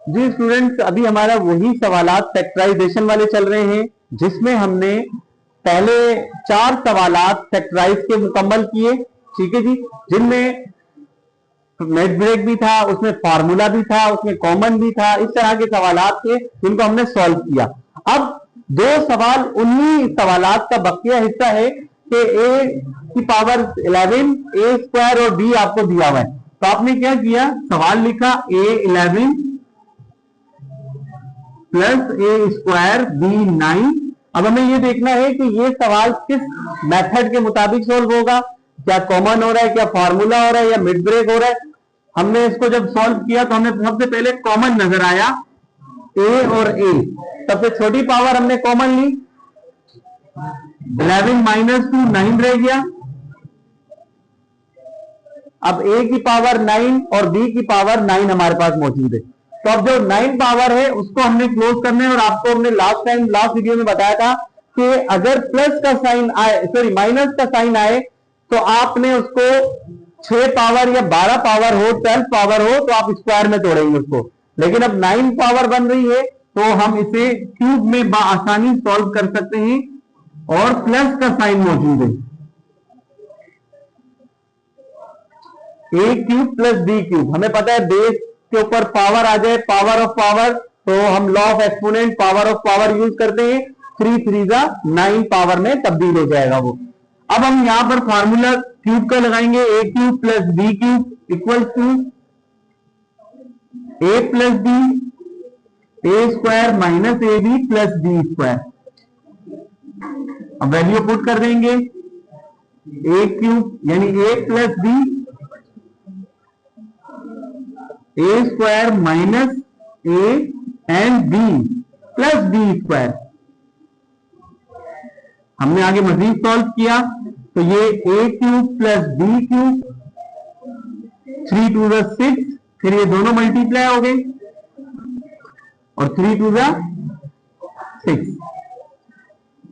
जी students, अभी हमारा वही सवालात फैक्टराइजेशन वाले चल रहे हैं, जिसमें हमने पहले 4 सवालात फैक्टराइज के मुकम्मल किए। ठीक है जी, जिनमें नेट ब्रेक भी था, उसमें फार्मूला भी था, उसमें कॉमन भी था। इस तरह के सवालात थे जिनको हमने सॉल्व किया। अब 2 सवाल उन्हीं सवालात का बकिया हिस्सा है कि ए की पावर 11 ए स्क्वायर और बी आपको दिया हुआ है। तो आपने क्या किया, सवाल लिखा ए 11 प्लस ए स्क्वायर बी 9। अब हमें ये देखना है कि ये सवाल किस मेथड के मुताबिक सोल्व होगा, क्या कॉमन हो रहा है, क्या फार्मूला हो रहा है, या मिड ब्रेक हो रहा है। हमने इसको जब सॉल्व किया तो हमें सबसे पहले कॉमन नजर आया ए और ए। सबसे छोटी पावर हमने कॉमन ली, 11 माइनस 2 9 रह गया। अब ए की पावर 9 और बी की पावर 9 हमारे पास मौजूद है। तो अब जो 9 पावर है उसको हमने क्लोज करना है। और आपको हमने लास्ट वीडियो में बताया था कि अगर प्लस का साइन आए, सॉरी माइनस का साइन आए, तो आपने उसको 6 पावर या 12 पावर हो, 12 पावर हो, तो आप स्क्वायर में तोड़ेंगे उसको। लेकिन अब 9 पावर बन रही है तो हम इसे क्यूब में आसानी सॉल्व कर सकते हैं और प्लस का साइन मौजूद है। ए क्यूब प्लस बी क्यूब, हमें पता है बेस के ऊपर पावर आ जाए, पावर ऑफ पावर, तो हम law of exponent power of power use करते हैं। 3 3 जा 9 पावर में तब्दील हो जाएगा वो। अब हम यहां पर फार्मूला क्यूब का लगाएंगे, A cube plus B cube equal to A plus B A square minus A B plus B square. अब वैल्यू पुट कर देंगे, ए क्यूब यानी A plus B A square minus A and B plus B square. हमने आगे मजीद solve किया तो ये A cube plus B cube, 3 2 जा 6, फिर ये दोनों मल्टीप्लाई हो गए और 3 2 जा 6।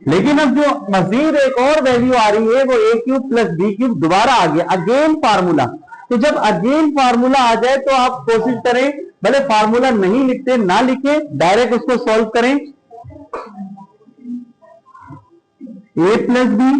लेकिन अब जो मजीद एक और वैल्यू आ रही है वो ए क्यूब प्लस बी क्यूब दोबारा आ गया, अगेन फार्मूला। तो जब अगेन फार्मूला आ जाए तो आप कोशिश करें, भले फार्मूला नहीं लिखते ना लिखे, डायरेक्ट उसको सॉल्व करें। ए प्लस बी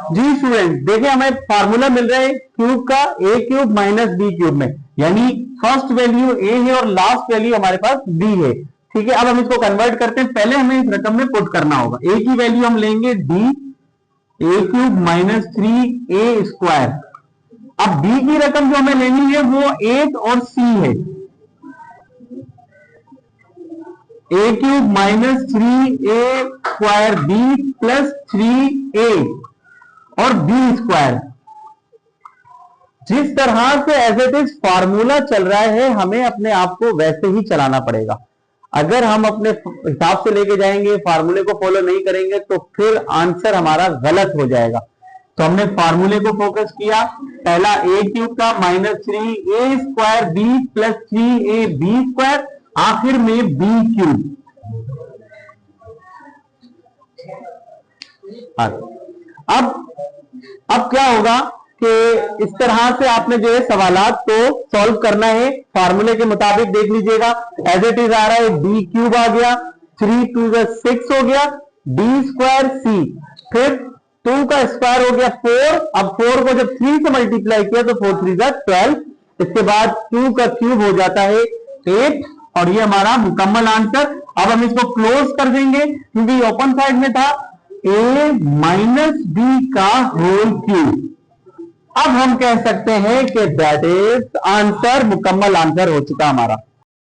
जी स्टूडेंट देखिए, हमें फार्मूला मिल रहा है क्यूब का, ए क्यूब माइनस बी क्यूब में, यानी फर्स्ट वैल्यू ए है और लास्ट वैल्यू हमारे पास बी है। ठीक है, अब हम इसको कन्वर्ट करते हैं। पहले हमें इस रकम में पुट करना होगा। ए की वैल्यू हम लेंगे D A cube minus 3 A square. अब बी की रकम जो हमें लेनी है वो 8 और सी है। ए क्यूब माइनस 3 ए स्क्वायर बी प्लस 3 ए और बी स्क्वायर। जिस तरह से एज इट इज फार्मूला चल रहा है, हमें अपने आप को वैसे ही चलाना पड़ेगा। अगर हम अपने हिसाब से लेके जाएंगे, फार्मूले को फॉलो नहीं करेंगे, तो फिर आंसर हमारा गलत हो जाएगा। तो हमने फार्मूले को फोकस किया, पहला a क्यूब का -3a² b प्लस 3ab², आखिर में b क्यूब। अब क्या होगा कि इस तरह से आपने जो है सवालात को सॉल्व करना है फार्मूले के मुताबिक। देख लीजिएगा एज इट इज आ रहा है, b क्यूब आ गया, 3 2 6 हो गया, b² c, फिर 2 का स्क्वायर हो गया 4। अब 4 को जब 3 से मल्टीप्लाई किया तो 4 3 12, इसके बाद 2 का क्यूब हो जाता है 8, और ये हमारा मुकम्मल आंसर। अब हम इसको क्लोज कर देंगे क्योंकि ओपन साइड में था, a माइनस b का होल क्यूब। अब हम कह सकते हैं कि दैट इज आंसर, मुकम्मल आंसर हो चुका हमारा।